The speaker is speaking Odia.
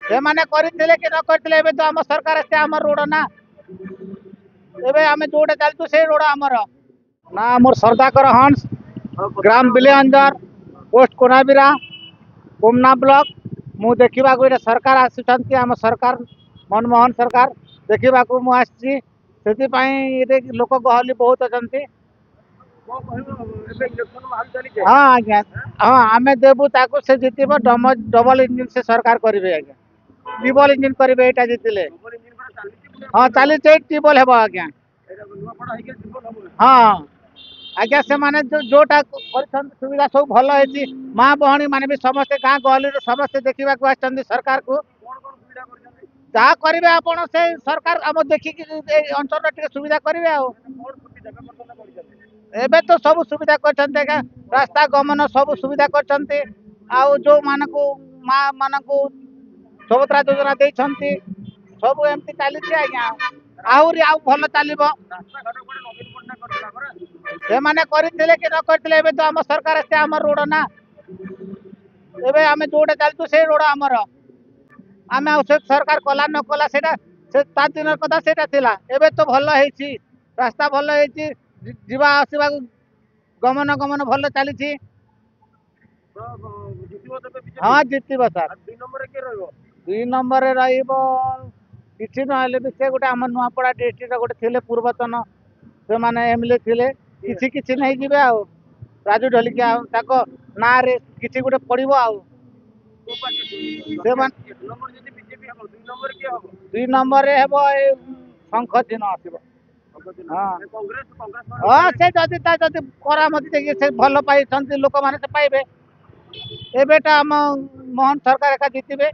ସେମାନେ କରିଥିଲେ କି ନ କରିଥିଲେ ଏବେ ତ ଆମ ସରକାର ସେ ଆମର ରୋଡ ନା ଏବେ ଆମେ ଯୋଉଟା ଚାଲିଛୁ ସେଇ ରୋଡ ଆମର ନା ଆମର ସର୍ଦାକର ହଂସ ଗ୍ରାମ ବିଲିଅଞ୍ଜର ପୋଷ୍ଟ କୋନାବିରା କୋମନା ବ୍ଲକ ମୁଁ ଦେଖିବାକୁ ଏଇଟା ସରକାର ଆସୁଛନ୍ତି ଆମ ସରକାର ମନମୋହନ ସରକାର ଦେଖିବାକୁ ମୁଁ ଆସିଛି ସେଥିପାଇଁ ଏଠି ଲୋକ ଗହଳି ବହୁତ ଅଛନ୍ତି। ହଁ ଆଜ୍ଞା ହଁ ଆମେ ଦେବୁ ତାକୁ ସେ ଜିତିବ ଡବଲ ଇଞ୍ଜିନ ସେ ସରକାର କରିବେ ଆଜ୍ଞା ଡବଲ ଇଞ୍ଜିନ କରିବେ ଏଇଟା ଜିତିଲେ ହଁ ଚାଲିଛି ଟ୍ରିବଲ ହେବ ଆଜ୍ଞା ହଁ ଆଜ୍ଞା ସେମାନେ ଯୋଉଟା କରିଛନ୍ତି ସୁବିଧା ସବୁ ଭଲ ହେଇଛି ମା ଭଉଣୀ ମାନେ ବି ସମସ୍ତେ ଗାଁ ଗହଳିରୁ ସମସ୍ତେ ଦେଖିବାକୁ ଆସିଛନ୍ତି ସରକାରକୁ ଯାହା କରିବେ ଆପଣ ସେ ସରକାର ଆମ ଦେଖିକି ଏଇ ଅଞ୍ଚଳର ଟିକେ ସୁବିଧା କରିବେ ଆଉ ଏବେ ତ ସବୁ ସୁବିଧା କରିଛନ୍ତି ଆଜ୍ଞା ରାସ୍ତା ଗମନ ସବୁ ସୁବିଧା କରିଛନ୍ତି ଆଉ ଯୋଉମାନଙ୍କୁ ମା ମାନଙ୍କୁ ସୁଭଦ୍ରା ଯୋଜନା ଦେଇଛନ୍ତି ସବୁ ଏମିତି ଚାଲିଛି ଆଜ୍ଞା ଆହୁରି ଆଉ ଭଲ ଚାଲିବ ସେମାନେ କରିଥିଲେ କି ନ କରିଥିଲେ ଏବେ ତ ଆମ ସରକାର ସେ ଆମର ରୋଡ ନା ଏବେ ଆମେ ଯୋଉଟା ଚାଲିଛୁ ସେଇ ରୋଡ ଆମର ଆମେ ଆଉ ସେ ସରକାର କଲା ନ କଲା ସେଇଟା ସେ ତା ଦିନର କଥା ସେଇଟା ଥିଲା ଏବେ ତ ଭଲ ହେଇଛି ରାସ୍ତା ଭଲ ହେଇଛି ଯିବା ଆସିବାକୁ ଗମନ ଗମନ ଭଲ ଚାଲିଛି ହଁ ଜିତିବ ସାର୍ ଦୁଇ ନମ୍ବରରେ ରହିବ କିଛି ନହେଲେ ବି ସେ ଗୋଟେ ଆମ ନୂଆପଡା ଡିଷ୍ଟ୍ରିକ୍ଟର ଗୋଟେ ଥିଲେ ପୂର୍ବତନ ସେମାନେ ଏମଏଲଏ ଥିଲେ କିଛି କିଛି ନେଇଯିବେ ଆଉ ରାଜୁ ଢଲିକିଆ ଆଉ ତାଙ୍କ ନାଁରେ କିଛି ଗୋଟେ ପଡିବ ଆଉ ସେମାନେ ଦୁଇ ନମ୍ବରରେ ହେବ ଏଇ ଶଙ୍ଖ ଚିହ୍ନ ଆସିବ ହଁ ହଁ ସେ ଯଦି ତା ଯଦି କରାମତି ଦେଇକି ସେ ଭଲ ପାଇଛନ୍ତି ଲୋକମାନେ ସେ ପାଇବେ ଏବେଟା ଆମ ମୋହନ ସରକାର ଏକା ଜିତିବେ